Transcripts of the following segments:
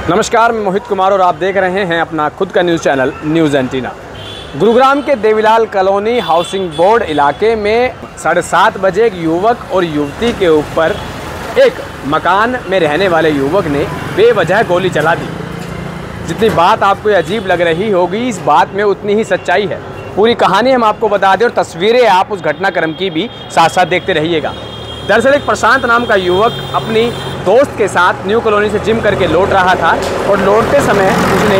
नमस्कार, मैं मोहित कुमार और आप देख रहे हैं अपना खुद का news channel news antenna. Gurugram के देवीलाल कॉलोनी हाउसिंग बोर्ड इलाके में 7:30 बजे एक युवक और युवती के ऊपर एक मकान में रहने वाले युवक ने बेवजह गोली चला दी। जितनी बात आपको अजीब लग रही होगी, इस बात में उतनी ही सच्चाई है। पूरी कहानी हम आपको बता दें और तस्वीरें आप उस घटनाक्रम की भी साथ साथ देखते रहिएगा। दरअसल एक प्रशांत नाम का युवक अपनी दोस्त के साथ न्यू कॉलोनी से जिम करके लौट रहा था और लौटते समय उसने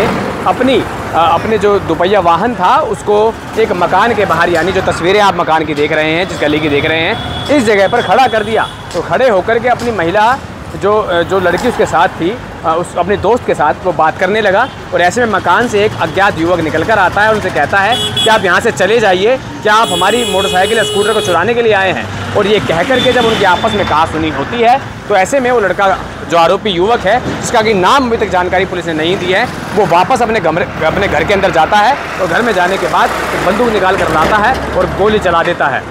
अपने जो दोपहिया वाहन था उसको एक मकान के बाहर, यानी जो तस्वीरें आप मकान की देख रहे हैं, जिस गली की देख रहे हैं, इस जगह पर खड़ा कर दिया। तो खड़े होकर के अपनी महिला जो लड़की उसके साथ थी, उस अपने दोस्त के साथ वो बात करने लगा और ऐसे में मकान से एक अज्ञात युवक निकल कर आता है और उनसे कहता है कि आप यहाँ से चले जाइए, क्या आप हमारी मोटरसाइकिल या स्कूटर को चुराने के लिए आए हैं। और ये कह करके जब उनकी आपस में कहासुनी होती है तो ऐसे में वो लड़का, जो आरोपी युवक है, जिसका कि नाम अभी तक जानकारी पुलिस ने नहीं दी है, वो वापस अपने घर के अंदर जाता है और घर में जाने के बाद एक बंदूक निकाल कर लाता है और गोली चला देता है।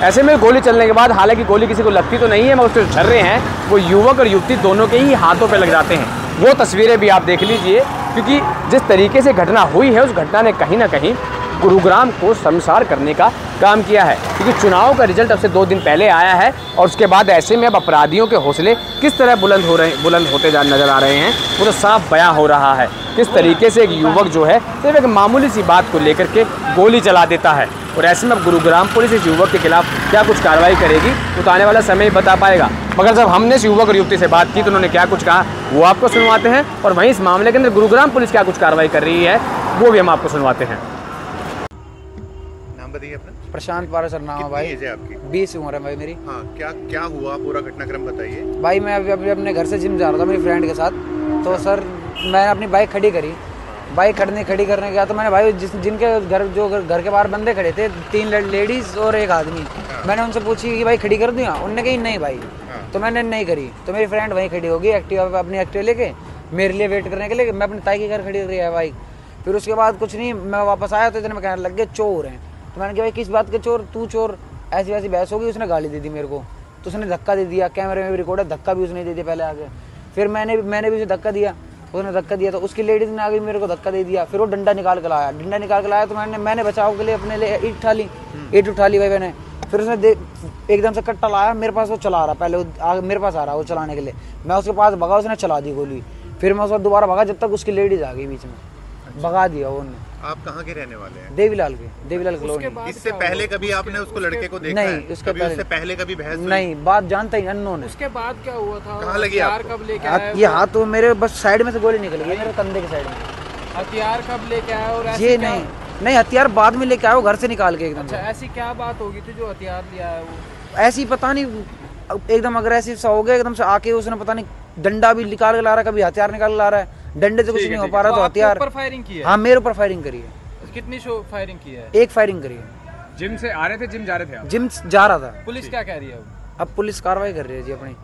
ऐसे में गोली चलने के बाद, हालांकि गोली किसी को लगती तो नहीं है, मगर उसके छर्रे हैं वो युवक और युवती दोनों के ही हाथों पे लग जाते हैं। वो तस्वीरें भी आप देख लीजिए, क्योंकि जिस तरीके से घटना हुई है उस घटना ने कहीं ना कहीं गुरुग्राम को शर्मसार करने का काम किया है। क्योंकि चुनाव का रिजल्ट अब से 2 दिन पहले आया है और उसके बाद ऐसे में अब अपराधियों के हौसले किस तरह बुलंद होते नजर आ रहे हैं, वो तो साफ बयां हो रहा है। किस तरीके से एक युवक जो है सिर्फ एक मामूली सी बात को लेकर के गोली चला देता है और ऐसे में अब गुरुग्राम पुलिस इस युवक के खिलाफ क्या कुछ कार्रवाई करेगी वो तो आने वाला समय ही बता पाएगा। मगर जब हमने इस युवक और युवती से बात की तो उन्होंने क्या कुछ कहा वो आपको सुनवाते हैं, और वहीं इस मामले के अंदर गुरुग्राम पुलिस क्या कुछ कार्रवाई कर रही है वो भी हम आपको सुनवाते हैं। नाम बताइए अपना। प्रशांत पाराशर नाम है भाई। एज है आपकी? 20 उम्र है भाई मेरी। हाँ, क्या हुआ, पूरा घटनाक्रम बताइए। भाई मैं अभी अपने घर से जिम जा रहा था मेरी फ्रेंड के साथ, तो सर मैंने अपनी बाइक खड़ी करी। बाइक खड़ी करने गया तो मैंने भाई जिनके घर के बाहर बंदे खड़े थे, 3 लेडीज और एक आदमी, मैंने उनसे पूछी कि भाई खड़ी कर दूँ? उनने कही नहीं भाई। तो मैंने नहीं करी, तो मेरी फ्रेंड वहीं खड़ी होगी अपनी एक्टिवा लेके, मेरे लिए वेट करने के लिए। मैं अपनी ताई के घर खड़ी कर रही है बाइक। फिर उसके बाद कुछ नहीं, मैं वापस आया तो इतने में कहने लग गए चोर हैं। तो मैंने कहा भाई किस बात के चोर, तू चोर, ऐसी वैसी बहस होगी। उसने गाली दे दी मेरे को, तो उसने धक्का दे दिया, कैमरे में भी रिकॉर्ड है, धक्का भी उसने दे दिया पहले आगे। फिर मैंने भी उसे धक्का दिया, उसने धक्का दिया तो उसकी लेडीज ने आगे मेरे को धक्का दे दिया। फिर वो डंडा निकाल कर लाया तो मैंने बचाव के लिए अपने लिए ईंट उठा ली भाई मैंने। फिर उसने एकदम से कट्टा लाया मेरे पास, वो चला रहा, पहले मेरे पास आ रहा वो चलाने के लिए, मैं उसके पास भगा, उसने चला दी गोली। फिर मैं उसको दोबारा भगा जब तक उसकी लेडीज आ गई बीच में, भगा दिया उन्होंने। आप कहाँ के रहने वाले हैं? देवीलाल कॉलोनी। इससे पहले कभी आपने उसको लड़के को देखा? नहीं, उससे पहले कभी बहस नहीं, बात जानता ही अननोन है। उसके बाद क्या हुआ था? कहाँ लगी आपको? कब लेके आया? ये हाथ तो मेरे बस साइड में से गोली निकल गई, मेरे कंधे के साइड में। हथियार कब लेके आया? और ये नहीं हथियार बाद में लेके आया, घर से निकाल के एकदम। अच्छा, ऐसी क्या बात होगी थी जो हथियार लिया है वो? ऐसी पता नहीं, एकदम अग्रेसिव सा हो गया एकदम से आके। उसने पता नहीं डंडा भी निकाल के ला रहा है, कभी हथियार निकाल के ला रहा है, डंडे से कुछ नहीं हो पा रहा तो हथियार। ऊपर फायरिंग की है? हाँ, मेरे ऊपर फायरिंग करी है। कितनी फायरिंग की है? एक फायरिंग करी है। जिम से आ रहे थे, जिम जा रहे थे आप? जिम जा रहा था। पुलिस क्या कह रही है? अब पुलिस कार्रवाई कर रही है जी अपनी।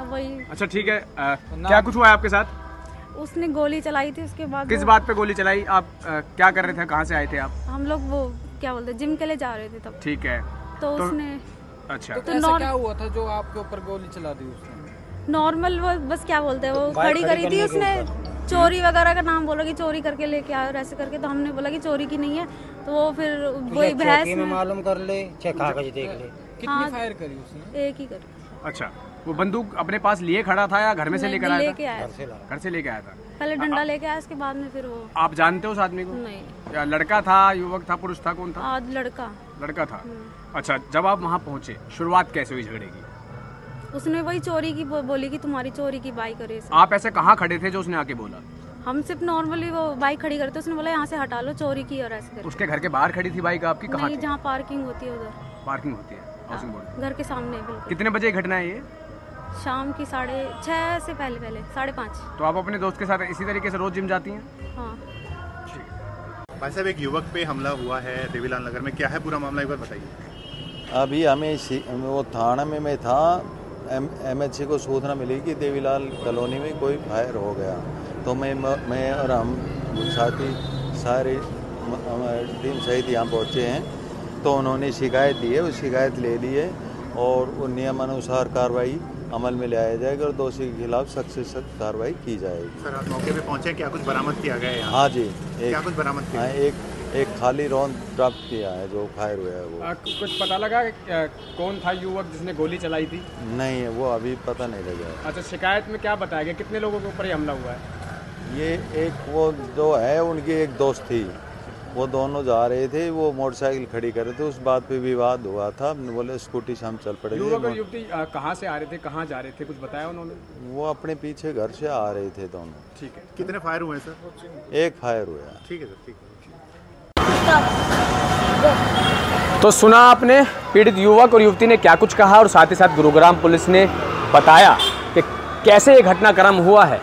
वही। अच्छा ठीक है, क्या कुछ हुआ है आपके साथ? उसने गोली चलाई थी, उसके बाद किस बात पे गोली चलाई? आप क्या कर रहे थे, कहाँ से आए थे आप? हम लोग वो क्या बोलते जिम के लिए जा रहे थे तब। ठीक है, तो उसने अच्छा तो ऐसा क्या हुआ था जो आपके ऊपर गोली चला दी उसने? नॉर्मल वो बस क्या बोलते हैं, वो खड़ी करी थी, उसने चोरी वगैरह का नाम बोला कि चोरी करके लेके आए और ऐसे करके। तो हमने बोला कि चोरी की नहीं है, तो वो फिर वही बहस में मालूम कर ले, कागज देख ले। कितनी फायर करी उसने? एक ही करी। अच्छा, वो बंदूक अपने पास लिए खड़ा था या घर में से लेकर आया था? लेके आया, घर से लेके आया था। पहले डंडा लेके आया, उसके बाद में फिर वो। आप जानते हो उस आदमी को? नहीं। या लड़का था, युवक था, पुरुष था, कौन था? आज लड़का था। अच्छा, जब आप वहाँ पहुँचे शुरुआत कैसे हुई झगड़े की? उसने वही चोरी की बोली कि तुम्हारी चोरी की बाइक करे। आप ऐसे कहाँ खड़े थे जो उसने आके बोला? हम सिर्फ नॉर्मली वो बाइक खड़ी करते, उसने बोला यहाँ से हटा लो, चोरी की और ऐसे करके। उसके घर के बाहर खड़ी थी बाइक आपकी? कहाँ? नहीं, जहाँ पार्किंग होती है उधर। पार्किंग होती है हाउसिंग बोर्ड घर के सामने बिल्कुल। कितने बजे घटना है ये? शाम की 6:30 से पहले 5:30। तो आप अपने दोस्त के साथ इसी तरीके से रोज जिम जाती हैं? हाँ। भाई साहब, एक युवक पे हमला हुआ है देवीलाल नगर में, क्या है पूरा मामला, एक बार बताइए। अभी हमें वो थाना में मैं था, MHC को सूचना मिली कि देवीलाल कॉलोनी में कोई फायर हो गया। तो मैं और हम साथी सारे टीम सहित यहाँ पहुँचे हैं। तो उन्होंने शिकायत दी है, उस शिकायत ले ली है और वो नियमानुसार कार्रवाई अमल में लाया जाएगा और दोषी के खिलाफ सख्त से सख्त कार्रवाई की जाएगी। सर आप मौके पे पहुंचे, क्या कुछ बरामद किया गया है यहाँ? हाँ जी, क्या कुछ बरामद किया? हाँ, एक खाली रौंद प्राप्त किया है जो फायर हुआ है वो। कुछ पता लगा कौन था युवक जिसने गोली चलाई थी? नहीं, वो अभी पता नहीं लगा। अच्छा, शिकायत में क्या बताया गया, कितने लोगों के ऊपर ये हमला हुआ है? ये एक वो जो है उनकी एक दोस्त थी, वो दोनों जा रहे थे, वो मोटरसाइकिल खड़ी कर रहे थे, उस बात पे विवाद हुआ था। बोले स्कूटी से हम चल पड़े। युवक और युवती कहाँ से आ रहे थे, कहाँ जा रहे थे, कुछ बताया उन्होंने? वो अपने पीछे घर से आ रहे थे दोनों। ठीक है। कितने फायर हुए हैं सर? एक फायर हुआ। ठीक है सर, ठीक है। तो सुना आपने पीड़ित युवक और युवती ने क्या कुछ कहा, और साथ ही साथ गुरुग्राम पुलिस ने बताया कि कैसे ये घटनाक्रम हुआ है।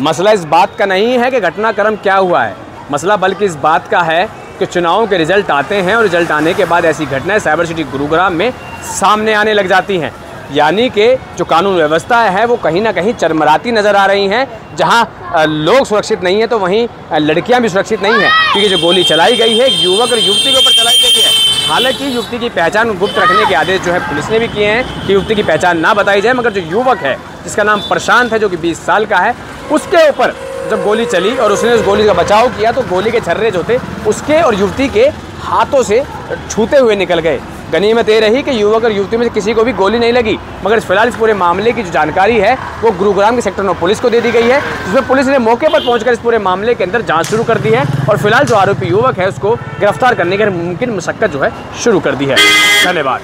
मसला इस बात का नहीं है कि घटनाक्रम क्या हुआ है, मसला बल्कि इस बात का है कि चुनाव के रिजल्ट आते हैं और रिजल्ट आने के बाद ऐसी घटनाएं साइबर सिटी गुरुग्राम में सामने आने लग जाती हैं। यानी कि जो कानून व्यवस्था है वो कहीं ना कहीं चरमराती नज़र आ रही हैं। जहां लोग सुरक्षित नहीं हैं तो वहीं लड़कियां भी सुरक्षित नहीं हैं, क्योंकि जो गोली चलाई गई है युवक और युवती के ऊपर चलाई गई है। हालांकि युवती की पहचान गुप्त रखने के आदेश जो है पुलिस ने भी किए हैं कि युवती की पहचान ना बताई जाए, मगर जो युवक है जिसका नाम प्रशांत है, जो कि 20 साल का है, उसके ऊपर जब गोली चली और उसने उस गोली का बचाव किया तो गोली के छर्रे जो थे उसके और युवती के हाथों से छूते हुए निकल गए। गनीमत ये रही कि युवक और युवती में से किसी को भी गोली नहीं लगी, मगर फिलहाल इस पूरे मामले की जो जानकारी है वो गुरुग्राम के सेक्टर 9 पुलिस को दे दी गई है, जिसमें पुलिस ने मौके पर पहुंचकर इस पूरे मामले के अंदर जांच शुरू कर दी है और फिलहाल जो आरोपी युवक है उसको गिरफ्तार करने की मुमकिन मशक्कत जो है शुरू कर दी है। धन्यवाद।